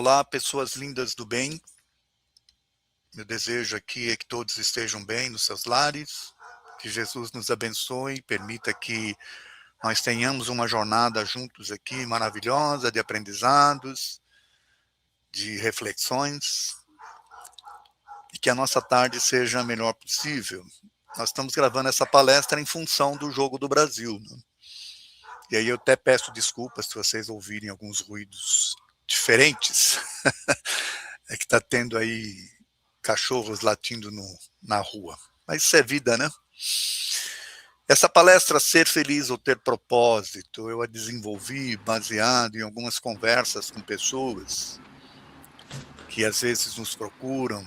Olá, pessoas lindas do bem. Meu desejo aqui é que todos estejam bem nos seus lares, que Jesus nos abençoe, permita que nós tenhamos uma jornada juntos aqui maravilhosa de aprendizados, de reflexões, e que a nossa tarde seja a melhor possível. Nós estamos gravando essa palestra em função do Jogo do Brasil, né? E aí eu até peço desculpas se vocês ouvirem alguns ruídos diferentes. É que está tendo aí cachorros latindo na rua. Mas isso é vida, né? Essa palestra Ser Feliz ou Ter Propósito, eu a desenvolvi baseado em algumas conversas com pessoas que às vezes nos procuram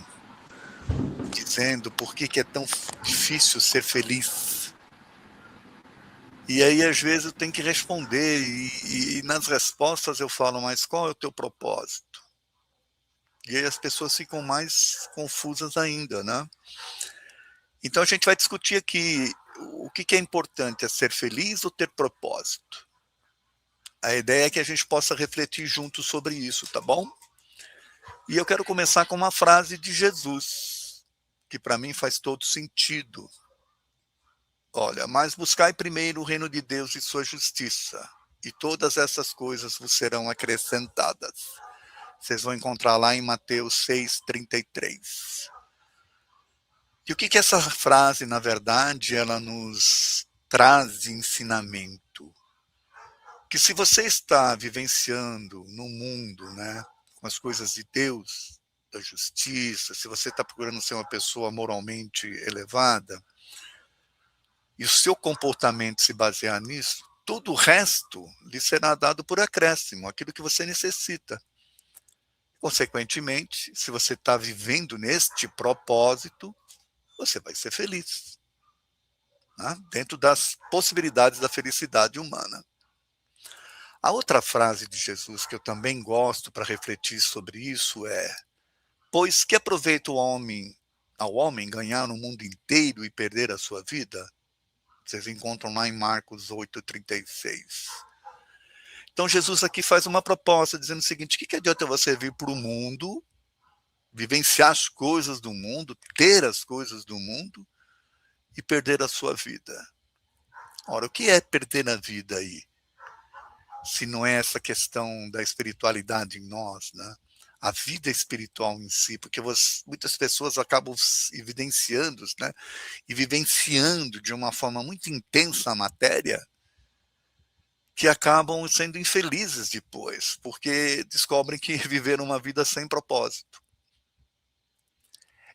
dizendo por que é tão difícil ser feliz. E aí, às vezes, eu tenho que responder, e nas respostas eu falo, mas qual é o teu propósito? E aí as pessoas ficam mais confusas ainda, né? Então a gente vai discutir aqui o que é importante, é ser feliz ou ter propósito? A ideia é que a gente possa refletir juntos sobre isso, tá bom? E eu quero começar com uma frase de Jesus, que para mim faz todo sentido. Olha, mas buscai primeiro o reino de Deus e sua justiça, e todas essas coisas vos serão acrescentadas. Vocês vão encontrar lá em Mateus 6:33. E o que essa frase, na verdade, ela nos traz de ensinamento? Que se você está vivenciando no mundo, né, com as coisas de Deus, da justiça, se você está procurando ser uma pessoa moralmente elevada, e o seu comportamento se basear nisso, todo o resto lhe será dado por acréscimo, aquilo que você necessita. Consequentemente, se você está vivendo neste propósito, você vai ser feliz, né? Dentro das possibilidades da felicidade humana. A outra frase de Jesus que eu também gosto para refletir sobre isso é: pois que aproveita ao homem ganhar o mundo inteiro e perder a sua vida? Vocês encontram lá em Marcos 8:36. Então Jesus aqui faz uma proposta dizendo o seguinte: o que adianta você vir para o mundo, vivenciar as coisas do mundo, ter as coisas do mundo e perder a sua vida? Ora, o que é perder a vida aí? Se não é essa questão da espiritualidade em nós, né? A vida espiritual em si, porque muitas pessoas acabam evidenciando, né, e vivenciando de uma forma muito intensa a matéria, que acabam sendo infelizes depois, porque descobrem que viveram uma vida sem propósito.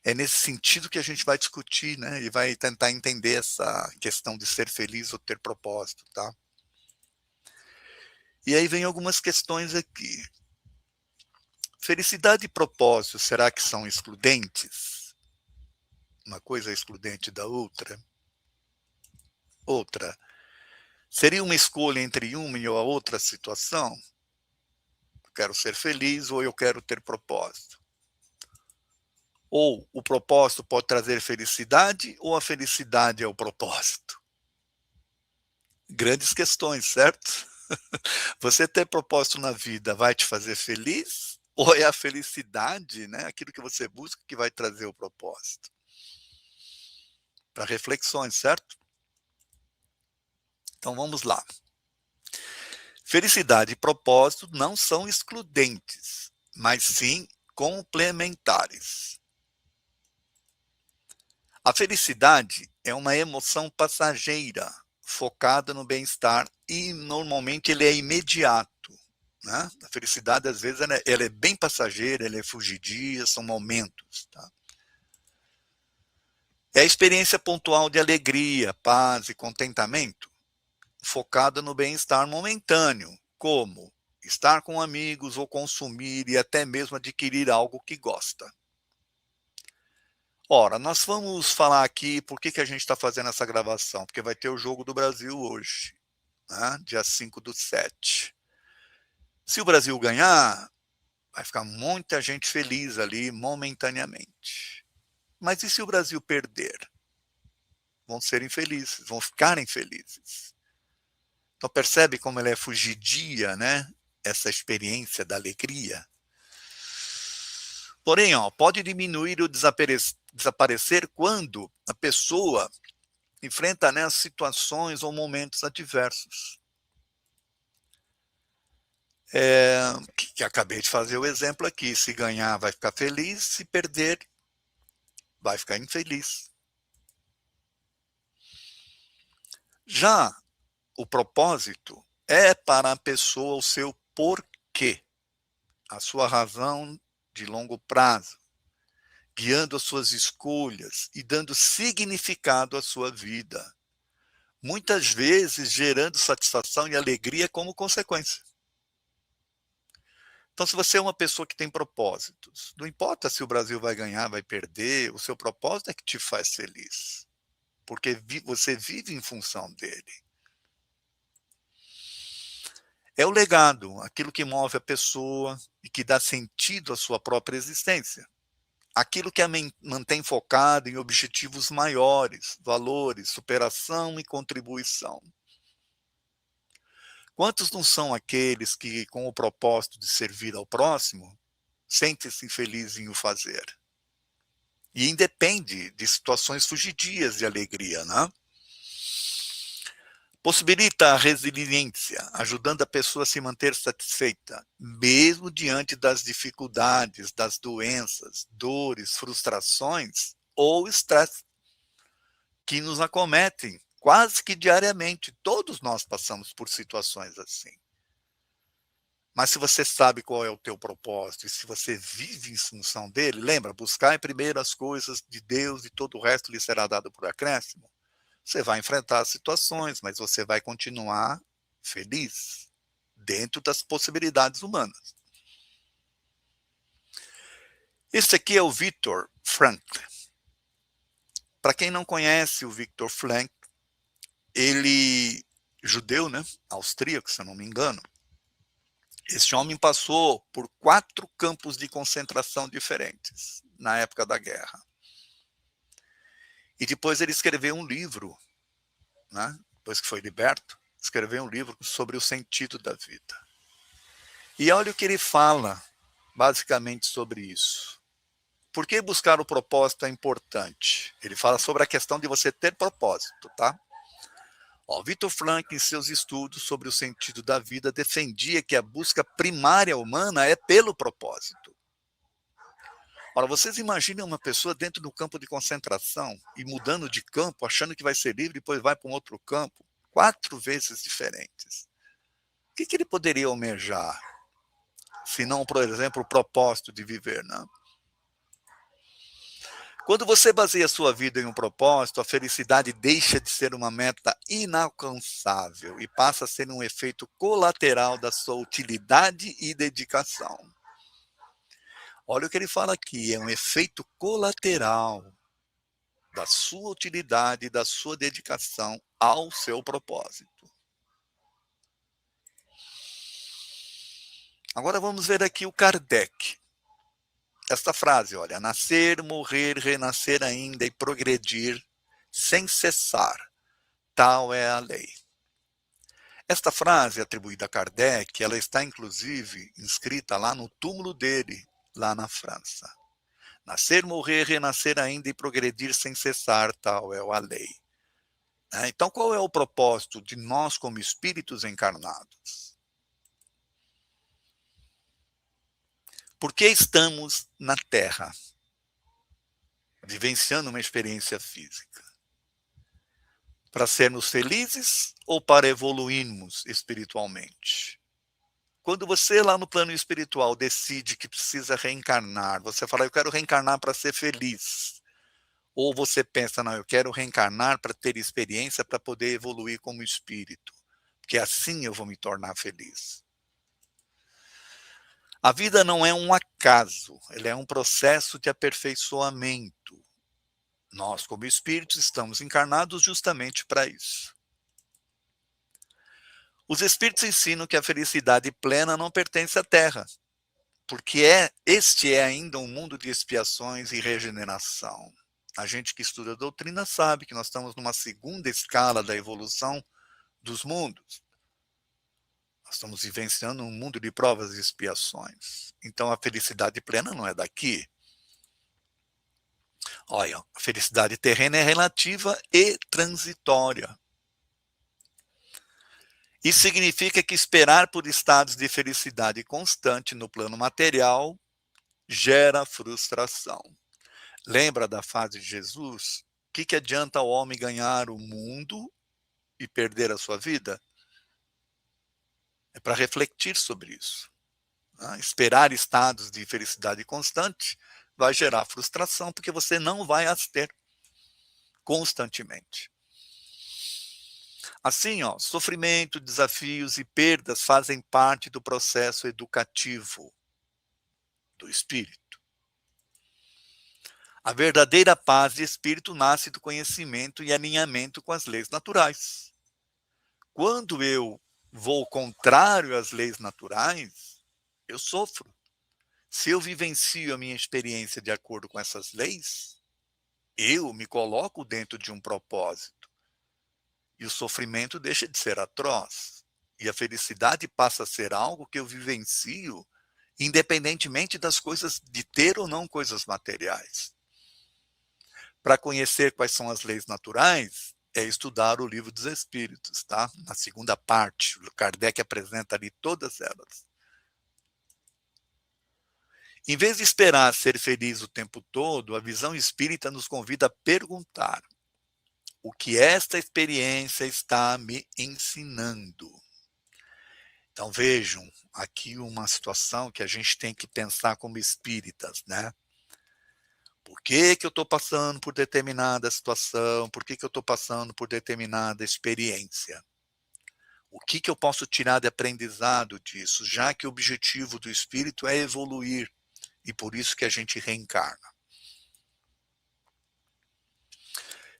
É nesse sentido que a gente vai discutir, né, e vai tentar entender essa questão de ser feliz ou ter propósito, tá? E aí vem algumas questões aqui. Felicidade e propósito, será que são excludentes? Uma coisa é excludente da outra? Outra, seria uma escolha entre uma e a outra situação? Eu quero ser feliz ou eu quero ter propósito? Ou o propósito pode trazer felicidade ou a felicidade é o propósito? Grandes questões, certo? Você ter propósito na vida vai te fazer feliz? Ou é a felicidade, né, aquilo que você busca, que vai trazer o propósito? Para reflexões, certo? Então vamos lá. Felicidade e propósito não são excludentes, mas sim complementares. A felicidade é uma emoção passageira, focada no bem-estar, e normalmente ele é imediato, né? A felicidade, às vezes, ela é bem passageira, ela é fugidia, são momentos. Tá? É a experiência pontual de alegria, paz e contentamento, focada no bem-estar momentâneo, como estar com amigos ou consumir e até mesmo adquirir algo que gosta. Ora, nós vamos falar aqui por que a gente está fazendo essa gravação, porque vai ter o Jogo do Brasil hoje, né? Dia 5/7. Se o Brasil ganhar, vai ficar muita gente feliz ali momentaneamente. Mas e se o Brasil perder? Vão ser infelizes, vão ficar infelizes. Então percebe como ela é fugidia, né? Essa experiência da alegria. Porém, pode diminuir ou desaparecer quando a pessoa enfrenta, né, situações ou momentos adversos. Que acabei de fazer o exemplo aqui. Se ganhar, vai ficar feliz. Se perder, vai ficar infeliz. Já o propósito é para a pessoa o seu porquê, a sua razão de longo prazo, guiando as suas escolhas e dando significado à sua vida. Muitas vezes gerando satisfação e alegria como consequência. Então, se você é uma pessoa que tem propósitos, não importa se o Brasil vai ganhar, vai perder, o seu propósito é que te faz feliz, porque você vive em função dele. É o legado, aquilo que move a pessoa e que dá sentido à sua própria existência. Aquilo que a mantém focada em objetivos maiores, valores, superação e contribuição. Quantos não são aqueles que, com o propósito de servir ao próximo, sentem-se felizes em o fazer? E independe de situações fugidias de alegria, né? Possibilita a resiliência, ajudando a pessoa a se manter satisfeita, mesmo diante das dificuldades, das doenças, dores, frustrações ou estresse que nos acometem quase que diariamente. Todos nós passamos por situações assim. Mas se você sabe qual é o teu propósito e se você vive em função dele, lembra, buscar primeiro as coisas de Deus e todo o resto lhe será dado por acréscimo. Você vai enfrentar as situações, mas você vai continuar feliz dentro das possibilidades humanas. Esse aqui é o Viktor Frankl. Para quem não conhece o Viktor Frankl, ele judeu, né, austríaco, se eu não me engano. Esse homem passou por 4 campos de concentração diferentes na época da guerra. E depois ele escreveu um livro, né? Depois que foi liberto, escreveu um livro sobre o sentido da vida. E olha o que ele fala, basicamente, sobre isso. Por que buscar o propósito é importante? Ele fala sobre a questão de você ter propósito, tá? Viktor Frankl, em seus estudos sobre o sentido da vida, defendia que a busca primária humana é pelo propósito. Ora, vocês imaginem uma pessoa dentro do campo de concentração e mudando de campo, achando que vai ser livre, depois vai para um outro campo, 4 vezes diferentes. O que ele poderia almejar? Se não, por exemplo, o propósito de viver, não? Quando você baseia a sua vida em um propósito, a felicidade deixa de ser uma meta inalcançável e passa a ser um efeito colateral da sua utilidade e dedicação. Olha o que ele fala aqui, é um efeito colateral da sua utilidade e da sua dedicação ao seu propósito. Agora vamos ver aqui o Kardec. Esta frase, olha, nascer, morrer, renascer ainda e progredir sem cessar, tal é a lei. Esta frase atribuída a Kardec, ela está inclusive inscrita lá no túmulo dele, lá na França. Nascer, morrer, renascer ainda e progredir sem cessar, tal é a lei. Então, qual é o propósito de nós como espíritos encarnados? Por que estamos na Terra, vivenciando uma experiência física? Para sermos felizes ou para evoluirmos espiritualmente? Quando você lá no plano espiritual decide que precisa reencarnar, você fala, eu quero reencarnar para ser feliz. Ou você pensa, não, eu quero reencarnar para ter experiência, para poder evoluir como espírito. Porque assim eu vou me tornar feliz. A vida não é um acaso, ela é um processo de aperfeiçoamento. Nós, como espíritos, estamos encarnados justamente para isso. Os espíritos ensinam que a felicidade plena não pertence à Terra, porque este é ainda um mundo de expiações e regeneração. A gente que estuda a doutrina sabe que nós estamos numa segunda escala da evolução dos mundos. Nós estamos vivenciando um mundo de provas e expiações. Então a felicidade plena não é daqui. Olha, a felicidade terrena é relativa e transitória. Isso significa que esperar por estados de felicidade constante no plano material gera frustração. Lembra da frase de Jesus? O que adianta o homem ganhar o mundo e perder a sua vida? É para refletir sobre isso. Né? Esperar estados de felicidade constante vai gerar frustração, porque você não vai as ter constantemente. Assim, sofrimento, desafios e perdas fazem parte do processo educativo do espírito. A verdadeira paz de espírito nasce do conhecimento e alinhamento com as leis naturais. Quando eu vou contrário às leis naturais, eu sofro. Se eu vivencio a minha experiência de acordo com essas leis, eu me coloco dentro de um propósito. E o sofrimento deixa de ser atroz. E a felicidade passa a ser algo que eu vivencio, independentemente das coisas, de ter ou não coisas materiais. Para conhecer quais são as leis naturais, é estudar o Livro dos Espíritos, tá? Na segunda parte, Kardec apresenta ali todas elas. Em vez de esperar ser feliz o tempo todo, a visão espírita nos convida a perguntar: o que esta experiência está me ensinando? Então vejam, aqui uma situação que a gente tem que pensar como espíritas, né? Por que eu estou passando por determinada situação? Por que eu estou passando por determinada experiência? O que eu posso tirar de aprendizado disso, já que o objetivo do espírito é evoluir, e por isso que a gente reencarna.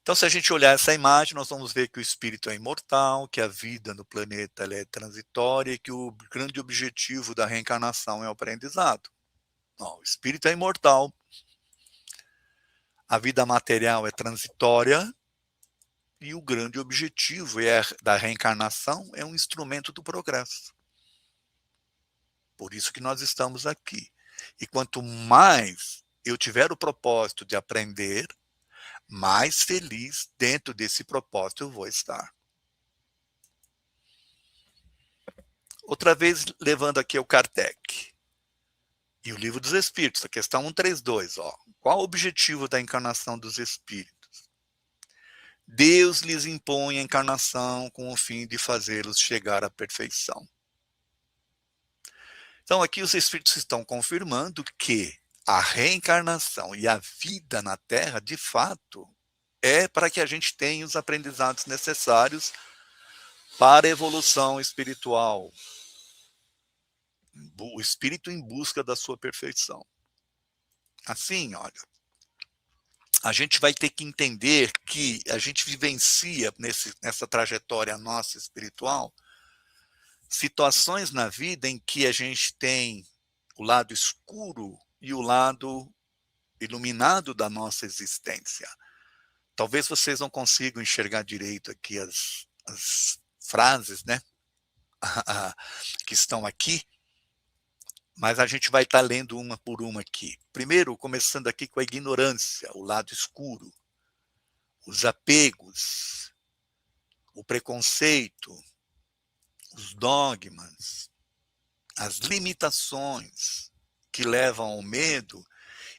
Então, se a gente olhar essa imagem, nós vamos ver que o espírito é imortal, que a vida no planeta ela é transitória e que o grande objetivo da reencarnação é o aprendizado. Não, o espírito é imortal, a vida material é transitória e o grande objetivo da reencarnação é um instrumento do progresso. Por isso que nós estamos aqui. E quanto mais eu tiver o propósito de aprender, mais feliz dentro desse propósito eu vou estar. Outra vez, levando aqui o Kardec e o Livro dos Espíritos, a questão 132. Qual o objetivo da encarnação dos espíritos? Deus lhes impõe a encarnação com o fim de fazê-los chegar à perfeição. Então, aqui os espíritos estão confirmando que a reencarnação e a vida na Terra, de fato, é para que a gente tenha os aprendizados necessários para a evolução espiritual. O espírito em busca da sua perfeição. Assim, olha, a gente vai ter que entender que a gente vivencia nessa trajetória nossa espiritual situações na vida em que a gente tem o lado escuro e o lado iluminado da nossa existência. Talvez vocês não consigam enxergar direito aqui as frases, né, que estão aqui, mas a gente vai estar lendo uma por uma aqui. Primeiro, começando aqui com a ignorância, o lado escuro, os apegos, o preconceito, os dogmas, as limitações que levam ao medo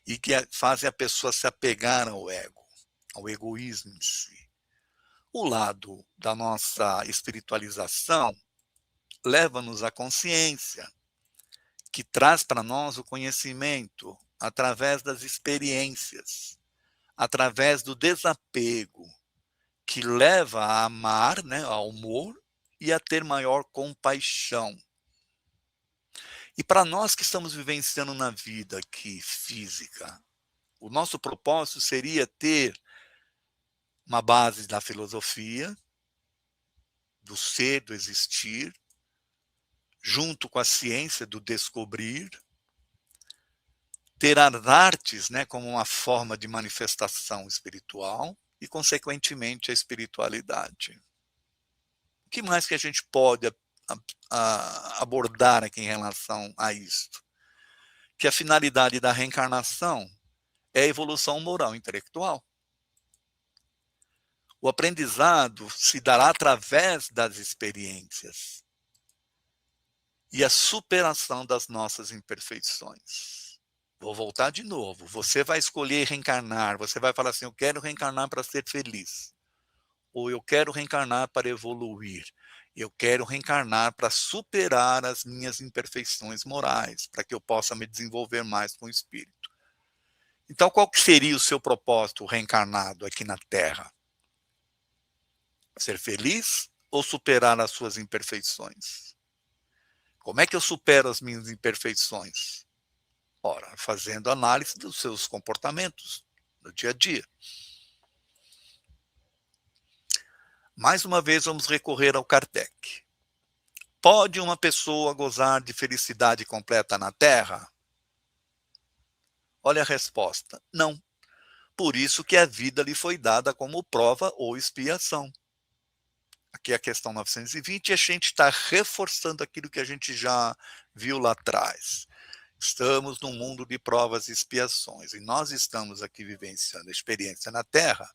e que fazem a pessoa se apegar ao ego, ao egoísmo em si. O lado da nossa espiritualização leva-nos à consciência, que traz para nós o conhecimento através das experiências, através do desapego, que leva a amar, né, ao amor e a ter maior compaixão. E para nós que estamos vivenciando na vida aqui física, o nosso propósito seria ter uma base da filosofia, do ser, do existir, junto com a ciência do descobrir, ter as artes, né, como uma forma de manifestação espiritual e, consequentemente, a espiritualidade. O que mais que a gente pode abordar aqui em relação a isto? Que a finalidade da reencarnação é a evolução moral e intelectual. O aprendizado se dará através das experiências e a superação das nossas imperfeições. Vou voltar de novo. Você vai escolher reencarnar. Você vai falar assim: eu quero reencarnar para ser feliz. Ou eu quero reencarnar para evoluir. Eu quero reencarnar para superar as minhas imperfeições morais, para que eu possa me desenvolver mais com o espírito. Então, qual que seria o seu propósito reencarnado aqui na Terra? Ser feliz ou superar as suas imperfeições? Como é que eu supero as minhas imperfeições? Ora, fazendo análise dos seus comportamentos no dia a dia. Mais uma vez, vamos recorrer ao Kardec. Pode uma pessoa gozar de felicidade completa na Terra? Olha a resposta: não. Por isso que a vida lhe foi dada como prova ou expiação. Aqui é a questão 920, e a gente está reforçando aquilo que a gente já viu lá atrás. Estamos num mundo de provas e expiações, e nós estamos aqui vivenciando a experiência na Terra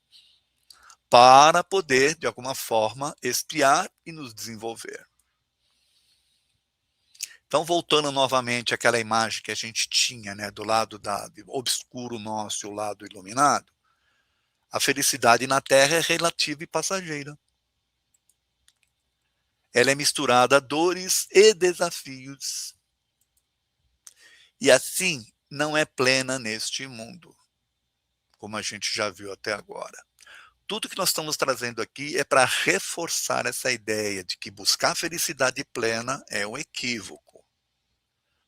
para poder, de alguma forma, expiar e nos desenvolver. Então, voltando novamente àquela imagem que a gente tinha, né, do lado obscuro nosso e o lado iluminado, a felicidade na Terra é relativa e passageira. Ela é misturada a dores e desafios. E assim, não é plena neste mundo, como a gente já viu até agora. Tudo que nós estamos trazendo aqui é para reforçar essa ideia de que buscar felicidade plena é um equívoco.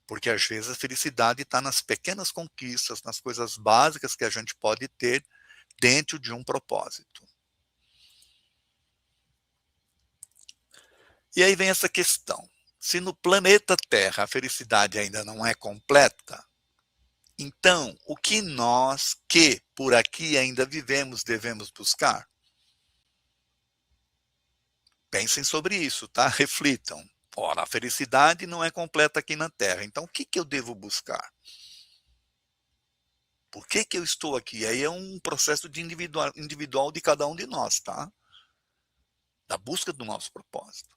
Porque às vezes a felicidade está nas pequenas conquistas, nas coisas básicas que a gente pode ter dentro de um propósito. E aí vem essa questão: se no planeta Terra a felicidade ainda não é completa, então o que nós que por aqui ainda vivemos devemos buscar? Pensem sobre isso, tá? Reflitam. Ora, a felicidade não é completa aqui na Terra, então o que eu devo buscar? Por que eu estou aqui? Aí é um processo de individual de cada um de nós, tá? Da busca do nosso propósito.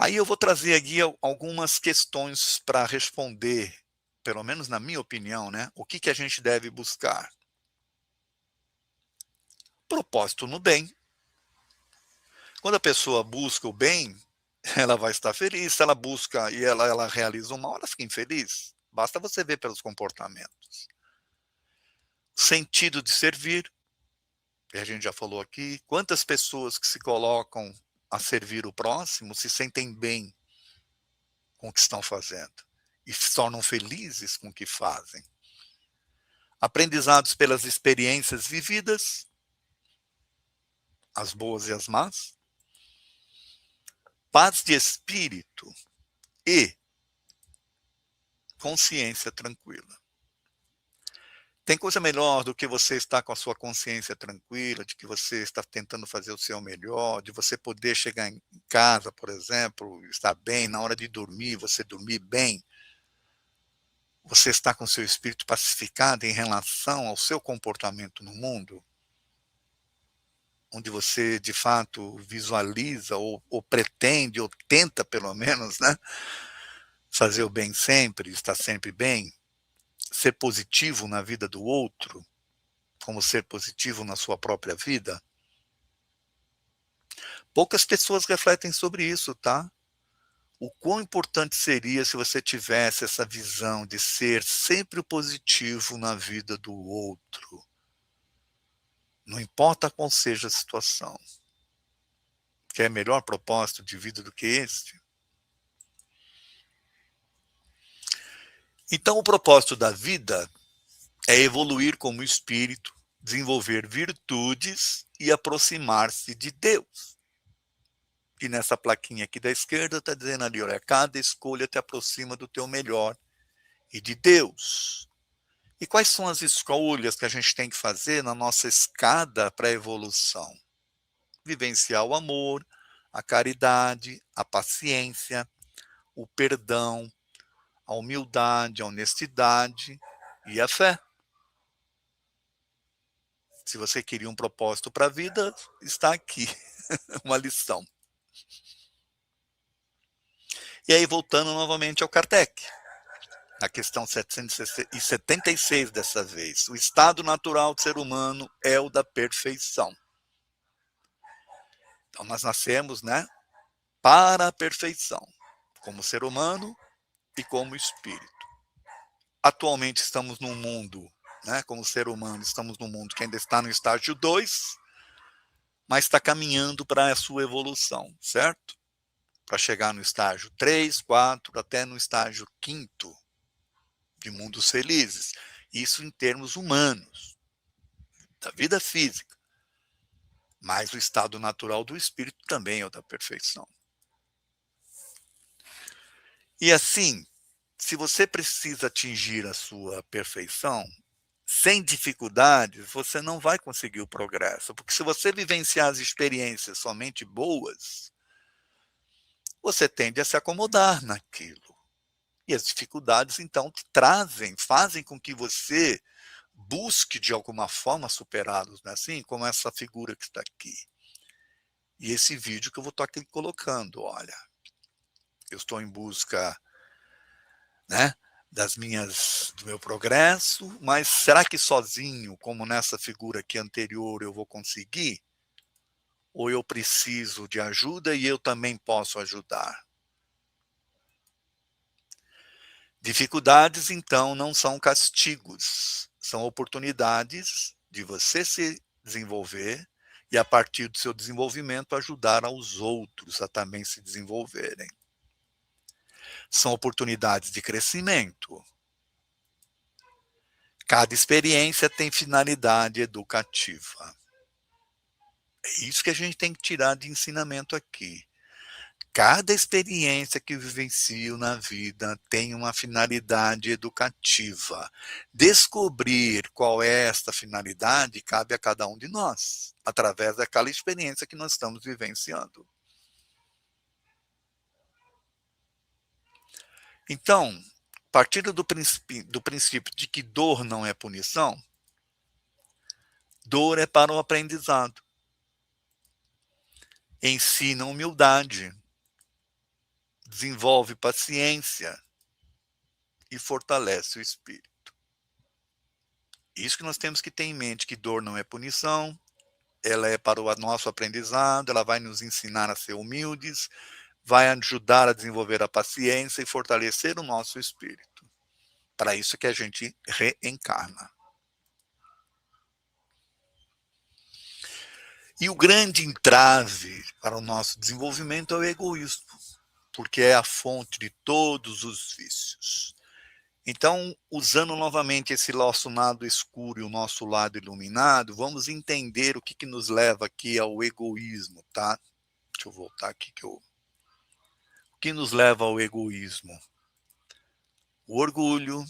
Aí eu vou trazer aqui algumas questões para responder, pelo menos na minha opinião, né? O que a gente deve buscar? Propósito no bem. Quando a pessoa busca o bem, ela vai estar feliz. Se ela busca e ela realiza o mal, ela fica infeliz. Basta você ver pelos comportamentos. Sentido de servir, que a gente já falou aqui. Quantas pessoas que se colocam a servir o próximo se sentem bem com o que estão fazendo e se tornam felizes com o que fazem. Aprendizados pelas experiências vividas, as boas e as más. Paz de espírito e consciência tranquila. Tem coisa melhor do que você estar com a sua consciência tranquila, de que você está tentando fazer o seu melhor, de você poder chegar em casa, por exemplo, estar bem, na hora de dormir, você dormir bem. Você está com o seu espírito pacificado em relação ao seu comportamento no mundo, onde você, de fato, visualiza ou pretende, ou tenta, pelo menos, né, fazer o bem sempre, estar sempre bem, ser positivo na vida do outro, como ser positivo na sua própria vida. Poucas pessoas refletem sobre isso, tá? O quão importante seria se você tivesse essa visão de ser sempre o positivo na vida do outro. Não importa qual seja a situação. Quer melhor propósito de vida do que este? Então, o propósito da vida é evoluir como espírito, desenvolver virtudes e aproximar-se de Deus. E nessa plaquinha aqui da esquerda está dizendo ali, olha, cada escolha te aproxima do teu melhor e de Deus. E quais são as escolhas que a gente tem que fazer na nossa escada para a evolução? Vivenciar o amor, a caridade, a paciência, o perdão, a humildade, a honestidade e a fé. Se você queria um propósito para a vida, está aqui uma lição. E aí, voltando novamente ao Kardec, na questão 776 dessa vez, o estado natural do ser humano é o da perfeição. Então, nós nascemos, né, para a perfeição, como ser humano e como espírito. Atualmente estamos num mundo, né, como ser humano, estamos num mundo que ainda está no estágio 2, mas está caminhando para a sua evolução, certo? Para chegar no estágio 3, 4, até no estágio 5º de mundos felizes. Isso em termos humanos, da vida física. Mas o estado natural do espírito também é o da perfeição. E assim, se você precisa atingir a sua perfeição, sem dificuldades, você não vai conseguir o progresso. Porque se você vivenciar as experiências somente boas, você tende a se acomodar naquilo. E as dificuldades, então, fazem com que você busque, de alguma forma, superá-los, né? Assim como essa figura que está aqui. E esse vídeo que eu vou estar aqui colocando, olha, eu estou em busca, né, do meu progresso, mas será que sozinho, como nessa figura aqui anterior, eu vou conseguir? Ou eu preciso de ajuda e eu também posso ajudar? Dificuldades, então, não são castigos, são oportunidades de você se desenvolver e, a partir do seu desenvolvimento, ajudar aos outros a também se desenvolverem. São oportunidades de crescimento. Cada experiência tem finalidade educativa. É isso que a gente tem que tirar de ensinamento aqui. Cada experiência que vivencio na vida tem uma finalidade educativa. Descobrir qual é esta finalidade cabe a cada um de nós, através daquela experiência que nós estamos vivenciando. Então, partindo do princípio de que dor não é punição, dor é para o aprendizado. Ensina humildade, desenvolve paciência e fortalece o espírito. Isso que nós temos que ter em mente, que dor não é punição, ela é para o nosso aprendizado, ela vai nos ensinar a ser humildes, vai ajudar a desenvolver a paciência e fortalecer o nosso espírito. Para isso que a gente reencarna. E o grande entrave para o nosso desenvolvimento é o egoísmo, porque é a fonte de todos os vícios. Então, usando novamente esse nosso lado escuro e o nosso lado iluminado, vamos entender o que nos leva aqui ao egoísmo, tá? Deixa eu voltar aqui o que nos leva ao egoísmo? O orgulho,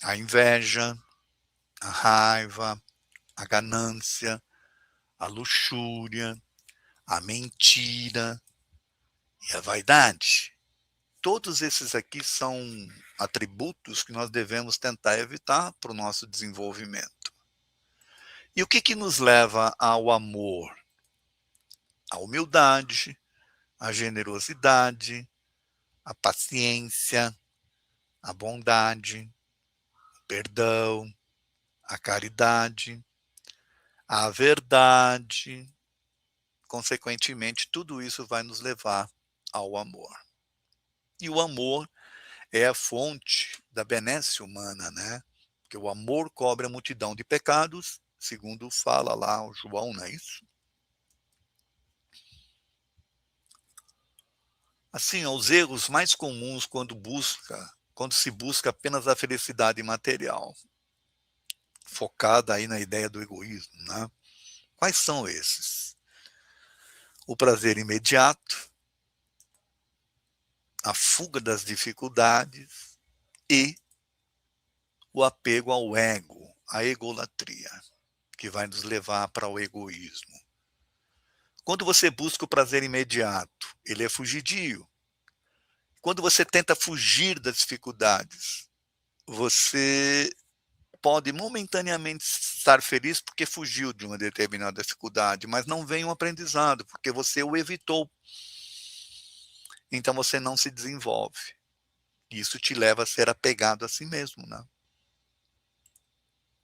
a inveja, a raiva, a ganância, a luxúria, a mentira e a vaidade. Todos esses aqui são atributos que nós devemos tentar evitar para o nosso desenvolvimento. E o que nos leva ao amor? A humildade, a generosidade, a paciência, a bondade, o perdão, a caridade, a verdade. Consequentemente, tudo isso vai nos levar ao amor. E o amor é a fonte da benesse humana, né? Porque o amor cobre a multidão de pecados, segundo fala lá o João, não é isso? Assim, os erros mais comuns quando se busca apenas a felicidade material, focada aí na ideia do egoísmo, né? Quais são esses? O prazer imediato, a fuga das dificuldades e o apego ao ego, a egolatria, que vai nos levar para o egoísmo. Quando você busca o prazer imediato, ele é fugidio. Quando você tenta fugir das dificuldades, você pode momentaneamente estar feliz porque fugiu de uma determinada dificuldade, mas não vem um aprendizado, porque você o evitou. Então você não se desenvolve. Isso te leva a ser apegado a si mesmo, né?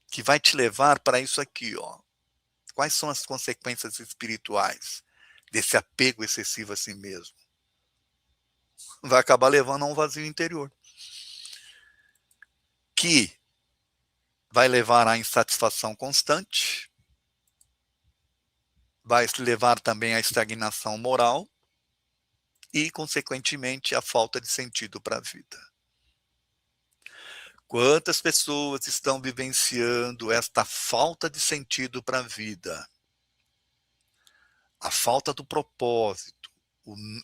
Que vai te levar para isso aqui, ó. Quais são as consequências espirituais desse apego excessivo a si mesmo? Vai acabar levando a um vazio interior, que vai levar à insatisfação constante, vai levar também à estagnação moral e, consequentemente, à falta de sentido para a vida. Quantas pessoas estão vivenciando esta falta de sentido para a vida? A falta do propósito,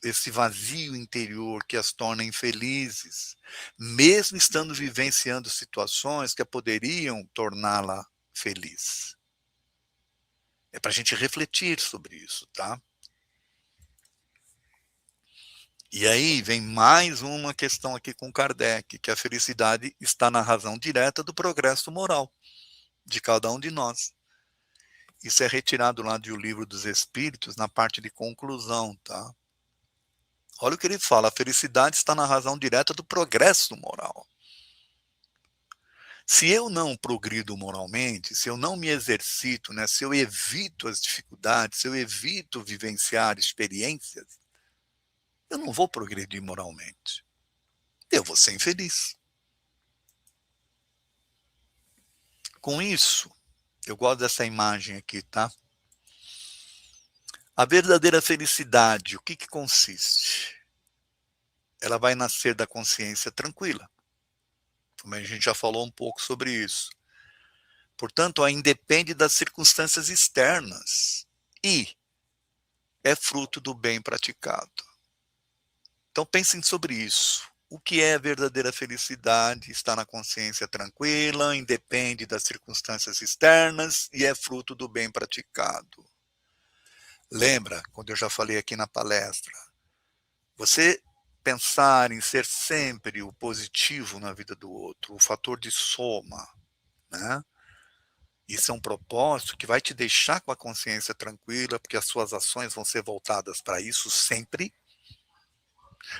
esse vazio interior que as torna infelizes, mesmo estando vivenciando situações que poderiam torná-la feliz. É para a gente refletir sobre isso, tá? E aí vem mais uma questão aqui com Kardec, que a felicidade está na razão direta do progresso moral de cada um de nós. Isso é retirado lá do Livro dos Espíritos, na parte de conclusão, tá? Olha o que ele fala, a felicidade está na razão direta do progresso moral. Se eu não progrido moralmente, se eu não me exercito, né, se eu evito as dificuldades, se eu evito vivenciar experiências, eu não vou progredir moralmente. Eu vou ser infeliz. Com isso, eu gosto dessa imagem aqui, tá? A verdadeira felicidade, o que consiste? Ela vai nascer da consciência tranquila. Como a gente já falou um pouco sobre isso. Portanto, ela independe das circunstâncias externas e é fruto do bem praticado. Então pensem sobre isso. O que é a verdadeira felicidade? Está na consciência tranquila, independe das circunstâncias externas e é fruto do bem praticado. Lembra, quando eu já falei aqui na palestra, você pensar em ser sempre o positivo na vida do outro, o fator de soma, né? Isso é um propósito que vai te deixar com a consciência tranquila, porque as suas ações vão ser voltadas para isso sempre.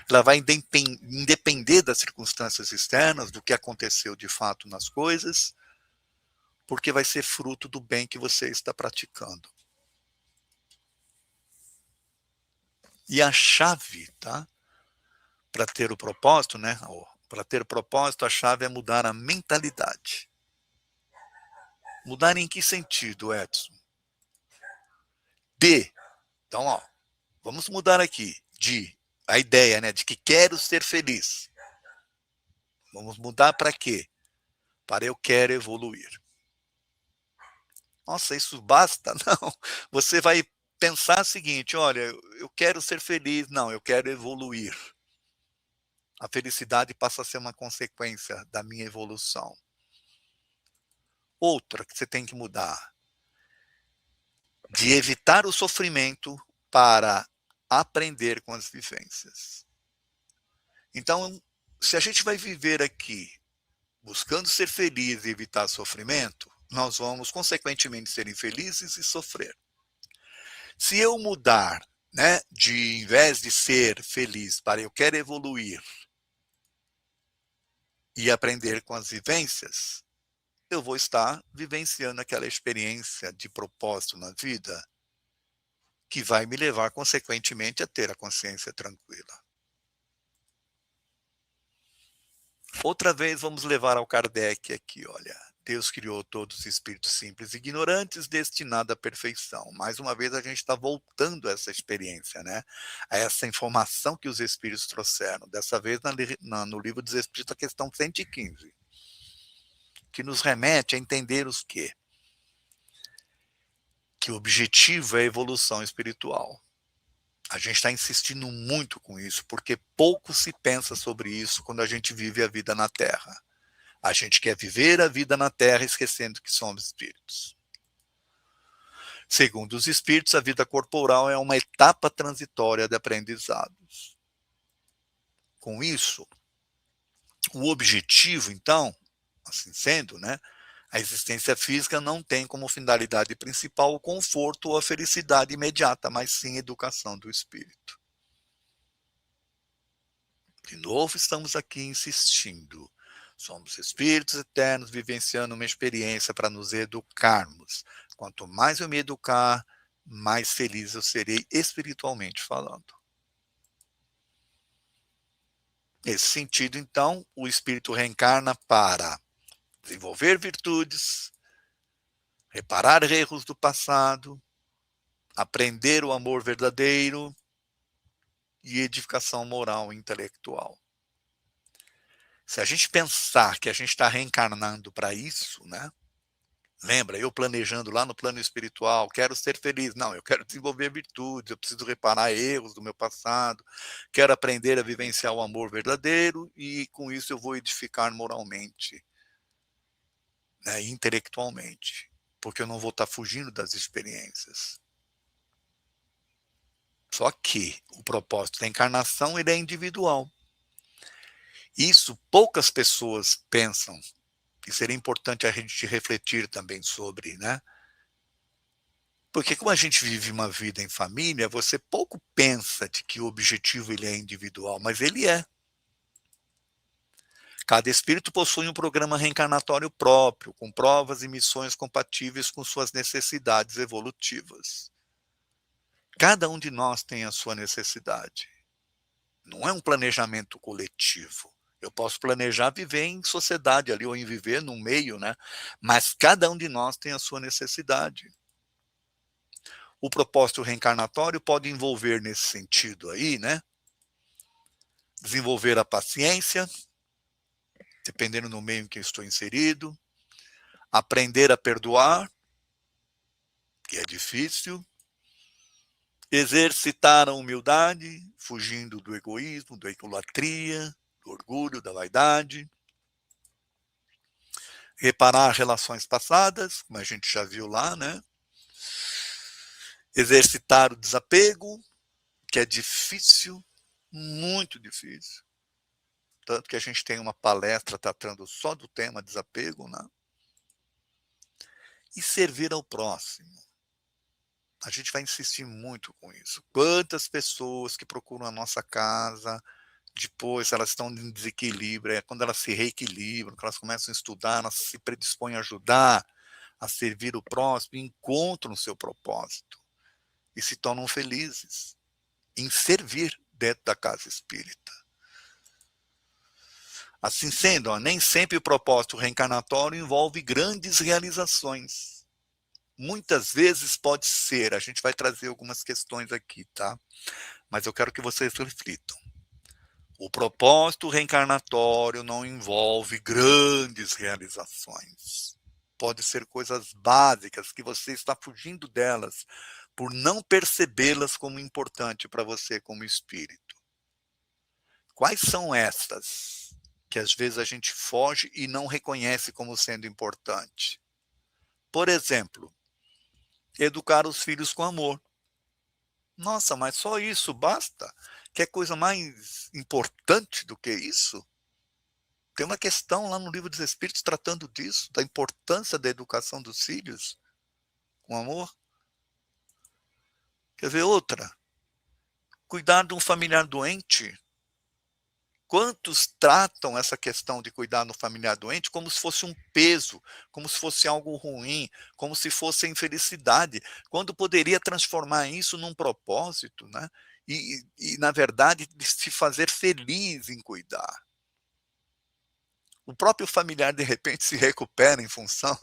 Ela vai independer das circunstâncias externas, do que aconteceu de fato nas coisas, porque vai ser fruto do bem que você está praticando. E a chave, tá? Para ter o propósito, né? Para ter o propósito, a chave é mudar a mentalidade. Mudar em que sentido, Edson? Então, ó, vamos mudar aqui a ideia, né, de que quero ser feliz. Vamos mudar para quê? Para eu quero evoluir. Nossa, isso basta? Não. Você vai pensar o seguinte, olha, eu quero ser feliz. Não, eu quero evoluir. A felicidade passa a ser uma consequência da minha evolução. Outra que você tem que mudar, de evitar o sofrimento para aprender com as vivências. Então, se a gente vai viver aqui buscando ser feliz e evitar sofrimento, nós vamos, consequentemente, ser infelizes e sofrer. Se eu mudar, né, em vez de ser feliz para eu quero evoluir e aprender com as vivências, eu vou estar vivenciando aquela experiência de propósito na vida que vai me levar, consequentemente, a ter a consciência tranquila. Outra vez vamos levar ao Kardec aqui, olha. Deus criou todos os espíritos simples e ignorantes, destinado à perfeição. Mais uma vez a gente está voltando a essa experiência, né? A essa informação que os espíritos trouxeram. Dessa vez no Livro dos Espíritos, a questão 115, que nos remete a entender os quê? Que o objetivo é a evolução espiritual. A gente está insistindo muito com isso, porque pouco se pensa sobre isso quando a gente vive a vida na Terra. A gente quer viver a vida na Terra esquecendo que somos espíritos. Segundo os espíritos, a vida corporal é uma etapa transitória de aprendizados. com isso, o objetivo, então, assim sendo, né, a existência física não tem como finalidade principal o conforto ou a felicidade imediata, mas sim a educação do espírito. De novo, estamos aqui insistindo. Somos espíritos eternos vivenciando uma experiência para nos educarmos. Quanto mais eu me educar, mais feliz eu serei espiritualmente falando. Nesse sentido, então, o espírito reencarna para desenvolver virtudes, reparar erros do passado, aprender o amor verdadeiro e edificação moral e intelectual. Se a gente pensar que a gente está reencarnando para isso, né? Lembra, eu planejando lá no plano espiritual, quero ser feliz. Não, eu quero desenvolver virtudes, eu preciso reparar erros do meu passado, quero aprender a vivenciar o amor verdadeiro e com isso eu vou edificar moralmente, né, intelectualmente, porque eu não vou estar fugindo das experiências. Só que o propósito da encarnação ele é individual. Isso poucas pessoas pensam, e seria importante a gente refletir também sobre, né? Porque como a gente vive uma vida em família, você pouco pensa de que o objetivo ele é individual, mas ele é. Cada espírito possui um programa reencarnatório próprio, com provas e missões compatíveis com suas necessidades evolutivas. Cada um de nós tem a sua necessidade. Não é um planejamento coletivo. Eu posso planejar viver em sociedade ali, ou em viver num meio, né? Mas cada um de nós tem a sua necessidade. O propósito reencarnatório pode envolver nesse sentido aí, né? Desenvolver a paciência, dependendo do meio em que eu estou inserido, aprender a perdoar, que é difícil, exercitar a humildade, fugindo do egoísmo, da egolatria, do orgulho, da vaidade, reparar relações passadas, como a gente já viu lá, né? Exercitar o desapego, que é difícil, muito difícil. Tanto que a gente tem uma palestra tratando só do tema desapego, né? E servir ao próximo. A gente vai insistir muito com isso. Quantas pessoas que procuram a nossa casa, depois elas estão em desequilíbrio, quando elas se reequilibram, que elas começam a estudar, elas se predispõem a ajudar, a servir o próximo, encontram o seu propósito e se tornam felizes em servir dentro da casa espírita. Assim sendo, nem sempre o propósito reencarnatório envolve grandes realizações. Muitas vezes pode ser, a gente vai trazer algumas questões aqui, tá? Mas eu quero que vocês reflitam. O propósito reencarnatório não envolve grandes realizações. Pode ser coisas básicas que você está fugindo delas por não percebê-las como importante para você como espírito. Quais são essas que às vezes a gente foge e não reconhece como sendo importante? Por exemplo, educar os filhos com amor. Nossa, mas só isso basta? Quer coisa mais importante do que isso? Tem uma questão lá no Livro dos Espíritos tratando disso, da importância da educação dos filhos com amor. Quer ver outra? Cuidar de um familiar doente. Quantos tratam essa questão de cuidar do familiar doente como se fosse um peso, como se fosse algo ruim, como se fosse infelicidade, quando poderia transformar isso num propósito, né? E na verdade, de se fazer feliz em cuidar. O próprio familiar, de repente, se recupera em função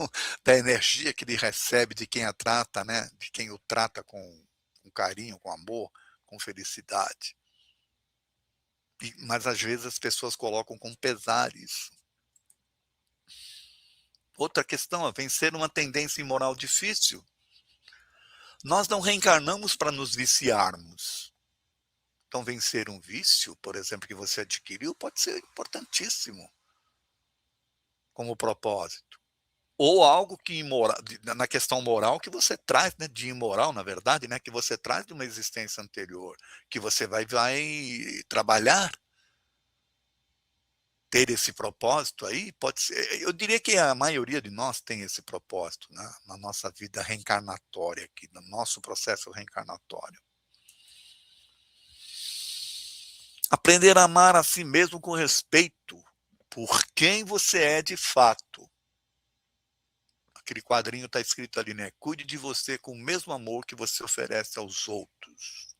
da energia que ele recebe de quem a trata, né? De quem o trata com carinho, com amor, com felicidade. Mas às vezes as pessoas colocam com pesar isso. Outra questão é vencer uma tendência imoral difícil. Nós não reencarnamos para nos viciarmos. Então, vencer um vício, por exemplo, que você adquiriu, pode ser importantíssimo como propósito. Ou algo que na questão moral que você traz, né, de imoral, na verdade, né, que você traz de uma existência anterior, que você vai trabalhar. ter esse propósito aí, pode ser, eu diria que a maioria de nós tem esse propósito, né, na nossa vida reencarnatória aqui, no nosso processo reencarnatório. Aprender a amar a si mesmo com respeito por quem você é de fato. Aquele quadrinho está escrito ali, né? Cuide de você com o mesmo amor que você oferece aos outros.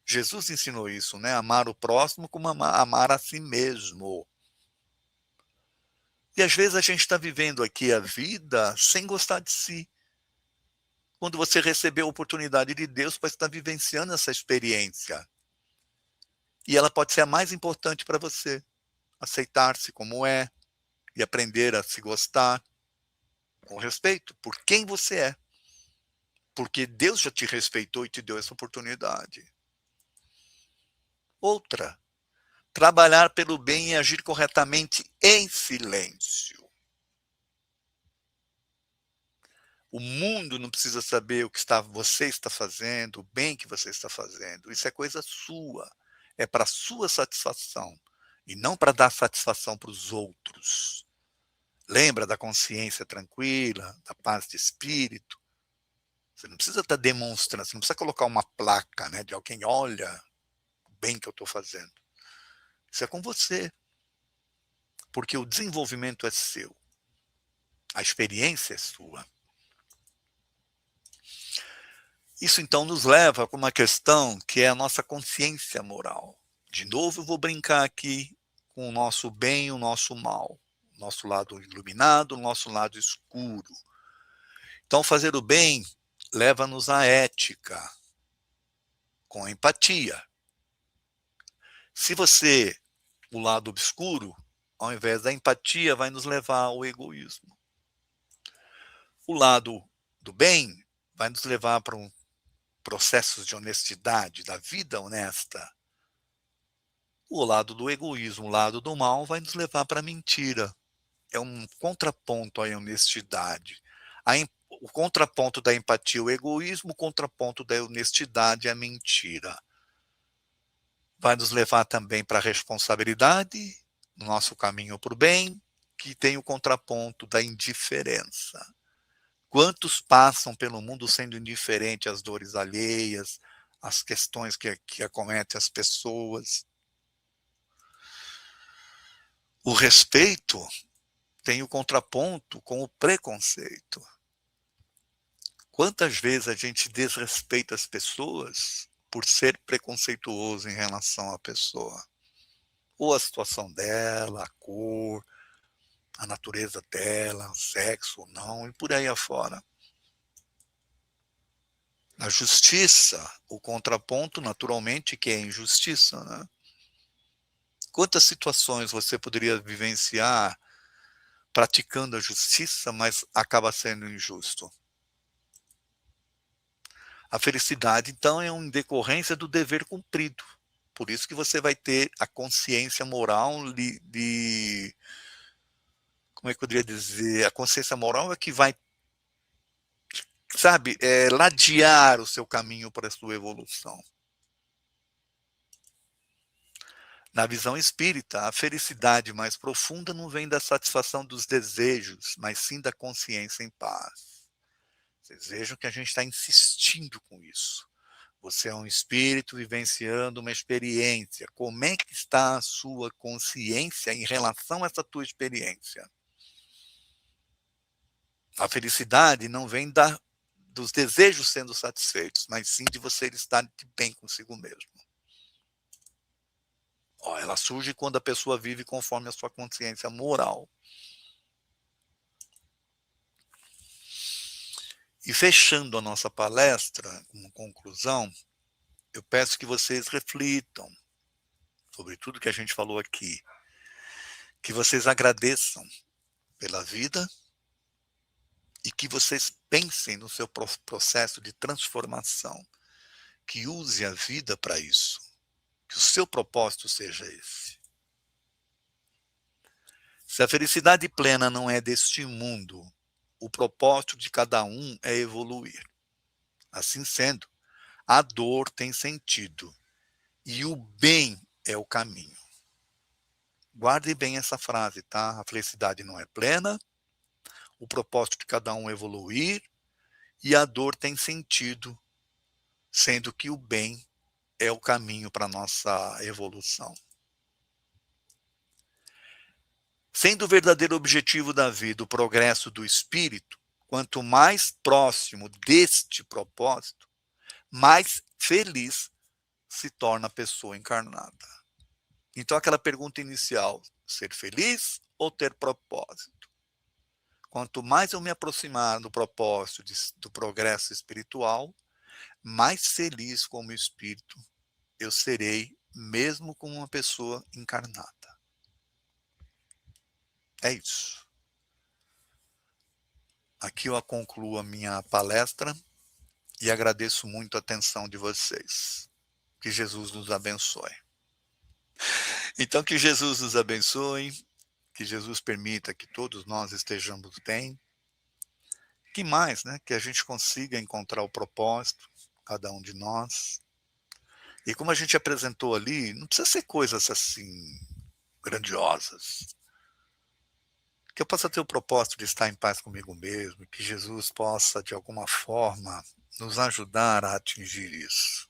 Jesus ensinou isso, né? Amar o próximo como amar a si mesmo. E às vezes a gente está vivendo aqui a vida sem gostar de si. Quando você recebeu a oportunidade de Deus para estar vivenciando essa experiência. E ela pode ser a mais importante para você. Aceitar-se como é e aprender a se gostar com respeito por quem você é. Porque Deus já te respeitou e te deu essa oportunidade. Outra, trabalhar pelo bem e agir corretamente em silêncio. O mundo não precisa saber o que você está fazendo, o bem que você está fazendo. Isso é coisa sua. É para sua satisfação. E não para dar satisfação para os outros. Lembra da consciência tranquila, da paz de espírito? Você não precisa estar demonstrando, você não precisa colocar uma placa, né, de alguém, olha o bem que eu estou fazendo. Isso é com você. Porque o desenvolvimento é seu. A experiência é sua. Isso então nos leva para uma questão que é a nossa consciência moral. De novo eu vou brincar aqui com o nosso bem e o nosso mal. O nosso lado iluminado, o nosso lado escuro. Então fazer o bem leva-nos à ética, com empatia. Se você, o lado obscuro, ao invés da empatia, vai nos levar ao egoísmo. O lado do bem vai nos levar para processos de honestidade, da vida honesta. O lado do egoísmo, o lado do mal, vai nos levar para a mentira. É um contraponto à honestidade. O contraponto da empatia, o egoísmo, o contraponto da honestidade, a mentira. Vai nos levar também para a responsabilidade, no nosso caminho para o bem, que tem o contraponto da indiferença. Quantos passam pelo mundo sendo indiferentes às dores alheias, às questões que acometem as pessoas? O respeito tem o contraponto com o preconceito. Quantas vezes a gente desrespeita as pessoas por ser preconceituoso em relação à pessoa? Ou a situação dela, a cor, a natureza dela, o sexo ou não, e por aí afora. Na justiça, o contraponto, naturalmente, que é a injustiça, né? Quantas situações você poderia vivenciar praticando a justiça, mas acaba sendo injusto? A felicidade, então, é uma decorrência do dever cumprido. Por isso que você vai ter a consciência moral como é que eu poderia dizer? A consciência moral é que vai, sabe, ladear o seu caminho para a sua evolução. Na visão espírita, a felicidade mais profunda não vem da satisfação dos desejos, mas sim da consciência em paz. Vocês vejam que a gente está insistindo com isso. Você é um espírito vivenciando uma experiência. Como é que está a sua consciência em relação a essa tua experiência? A felicidade não vem dos desejos sendo satisfeitos, mas sim de você estar de bem consigo mesmo. Ela surge quando a pessoa vive conforme a sua consciência moral. E fechando a nossa palestra, como conclusão, eu peço que vocês reflitam sobre tudo que a gente falou aqui, que vocês agradeçam pela vida e que vocês pensem no seu processo de transformação, que use a vida para isso, que o seu propósito seja esse. Se a felicidade plena não é deste mundo, o propósito de cada um é evoluir. Assim sendo, a dor tem sentido e o bem é o caminho. Guarde bem essa frase, tá? A felicidade não é plena, o propósito de cada um é evoluir e a dor tem sentido, sendo que o bem é o caminho para a nossa evolução. Sendo o verdadeiro objetivo da vida o progresso do espírito, quanto mais próximo deste propósito, mais feliz se torna a pessoa encarnada. Então, aquela pergunta inicial, ser feliz ou ter propósito? Quanto mais eu me aproximar do propósito do progresso espiritual, mais feliz como espírito eu serei, mesmo como uma pessoa encarnada. É isso. Aqui eu concluo a minha palestra e agradeço muito a atenção de vocês. Que Jesus nos abençoe. Então, que Jesus nos abençoe, que Jesus permita que todos nós estejamos bem. Que mais, né? Que a gente consiga encontrar o propósito, cada um de nós. E como a gente apresentou ali, não precisa ser coisas assim grandiosas. Que eu possa ter o propósito de estar em paz comigo mesmo, que Jesus possa, de alguma forma, nos ajudar a atingir isso.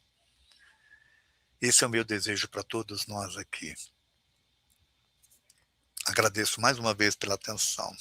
Esse é o meu desejo para todos nós aqui. Agradeço mais uma vez pela atenção.